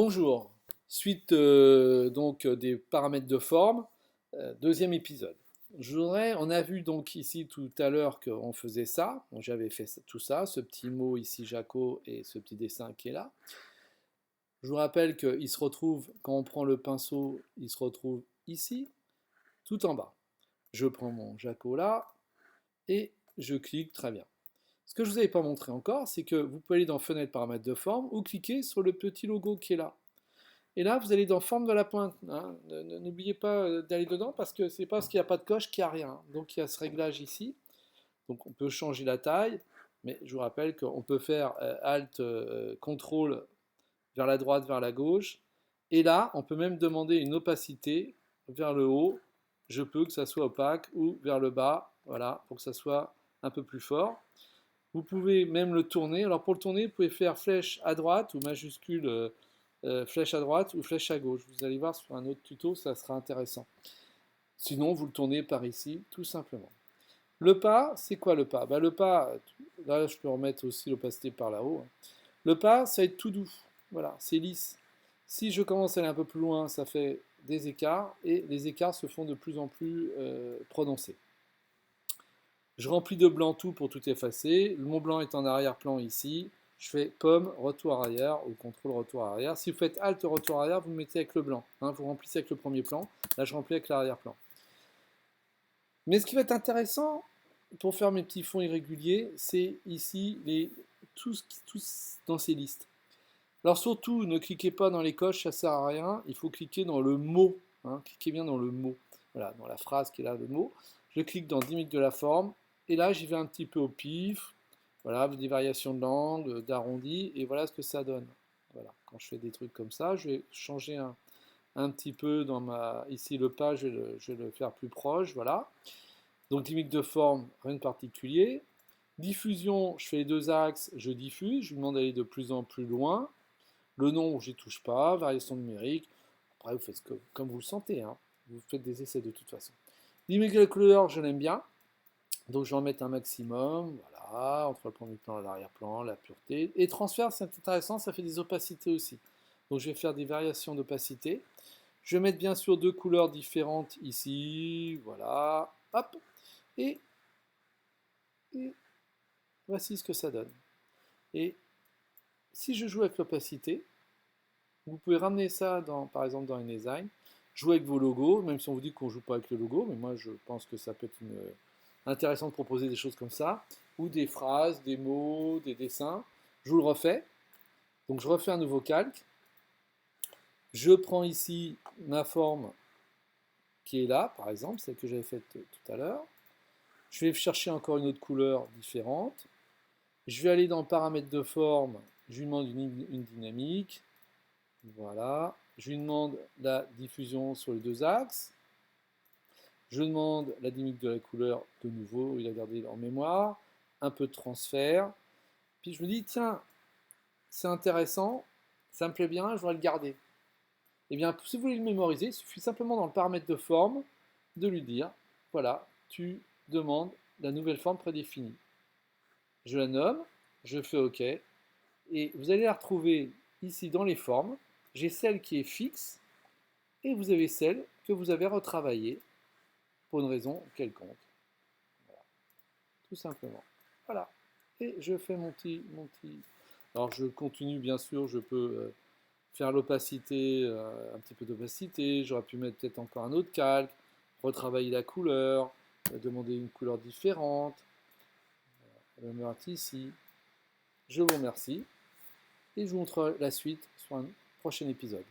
Bonjour, suite donc des paramètres de forme, deuxième épisode. On a vu donc ici tout à l'heure qu'on faisait ça. Bon, j'avais fait tout ça, ce petit mot ici Jaco et ce petit dessin qui est là. Je vous rappelle qu'il se retrouve, quand on prend le pinceau, il se retrouve ici, tout en bas. Je prends mon Jaco là et je clique, très bien. Ce que je ne vous avais pas montré encore, c'est que vous pouvez aller dans Fenêtre paramètres de forme ou cliquer sur le petit logo qui est là. Et là, vous allez dans forme de la pointe, hein. N'oubliez pas d'aller dedans parce que c'est parce qu'il n'y a pas de coche qu'il n'y a rien. Donc il y a ce réglage ici. Donc on peut changer la taille, mais je vous rappelle qu'on peut faire Alt, CTRL vers la droite, vers la gauche. Et là, on peut même demander une opacité vers le haut. Je peux que ça soit opaque ou vers le bas, voilà, pour que ça soit un peu plus fort. Vous pouvez même le tourner. Alors pour le tourner, vous pouvez faire flèche à droite ou majuscule flèche à droite ou flèche à gauche. Vous allez voir sur un autre tuto, ça sera intéressant. Sinon, vous le tournez par ici, tout simplement. Le pas, c'est quoi le pas? Le pas, là je peux remettre aussi l'opacité par là-haut. Le pas, ça va être tout doux. Voilà, c'est lisse. Si je commence à aller un peu plus loin, ça fait des écarts et les écarts se font de plus en plus prononcés. Je remplis de blanc tout pour tout effacer. Mon blanc est en arrière-plan ici. Je fais pomme, retour arrière ou contrôle retour arrière. Si vous faites alt retour arrière, vous mettez avec le blanc. Hein, vous remplissez avec le premier plan. Là, je remplis avec l'arrière-plan. Mais ce qui va être intéressant pour faire mes petits fonds irréguliers, c'est ici tous dans ces listes. Alors surtout, ne cliquez pas dans les coches, ça ne sert à rien. Il faut cliquer dans le mot. Hein, cliquez bien dans le mot. Voilà, dans la phrase qui est là, le mot. Je clique dans dynamique de la forme. Et là, j'y vais un petit peu au pif. Voilà, des variations de langue, d'arrondi. Et voilà ce que ça donne. Voilà, quand je fais des trucs comme ça, je vais changer un petit peu dans ma. Ici, le pas, je vais le faire plus proche. Voilà. Donc, dynamique de forme, rien de particulier. Diffusion, je fais les deux axes, je diffuse. Je lui demande d'aller de plus en plus loin. Le nom, j'y touche pas. Variation numérique. Après, vous faites comme vous le sentez. Hein. Vous faites des essais de toute façon. Limite de couleur, je l'aime bien. Donc, je vais en mettre un maximum. Voilà, entre le premier plan et l'arrière-plan, la pureté. Et transfert, c'est intéressant, ça fait des opacités aussi. Donc, je vais faire des variations d'opacité. Je vais mettre bien sûr deux couleurs différentes ici. Voilà. Hop. Et, et voici ce que ça donne. Et si je joue avec l'opacité, vous pouvez ramener ça, par exemple, dans InDesign, jouer avec vos logos, même si on vous dit qu'on ne joue pas avec le logo, mais moi je pense que ça peut être intéressant de proposer des choses comme ça, ou des phrases, des mots, des dessins. Je vous le refais. Donc je refais un nouveau calque. Je prends ici ma forme qui est là, par exemple, celle que j'avais faite tout à l'heure. Je vais chercher encore une autre couleur différente. Je vais aller dans paramètres de forme, je lui demande une dynamique. Voilà. Je lui demande la diffusion sur les deux axes. Je demande la dynamique de la couleur de nouveau, il a gardé en mémoire. Un peu de transfert. Puis je me dis, tiens, c'est intéressant, ça me plaît bien, je voudrais le garder. Eh bien, si vous voulez le mémoriser, il suffit simplement dans le paramètre de forme de lui dire, voilà, tu demandes la nouvelle forme prédéfinie. Je la nomme, je fais OK, et vous allez la retrouver ici dans les formes. J'ai celle qui est fixe, et vous avez celle que vous avez retravaillée pour une raison quelconque. Voilà. Tout simplement. Voilà. Et je fais mon petit. Alors je continue, bien sûr, je peux faire l'opacité, un petit peu d'opacité. J'aurais pu mettre peut-être encore un autre calque, retravailler la couleur, demander une couleur différente. Je me mettre ici. Je vous remercie et je vous montre la suite sur un prochain épisode.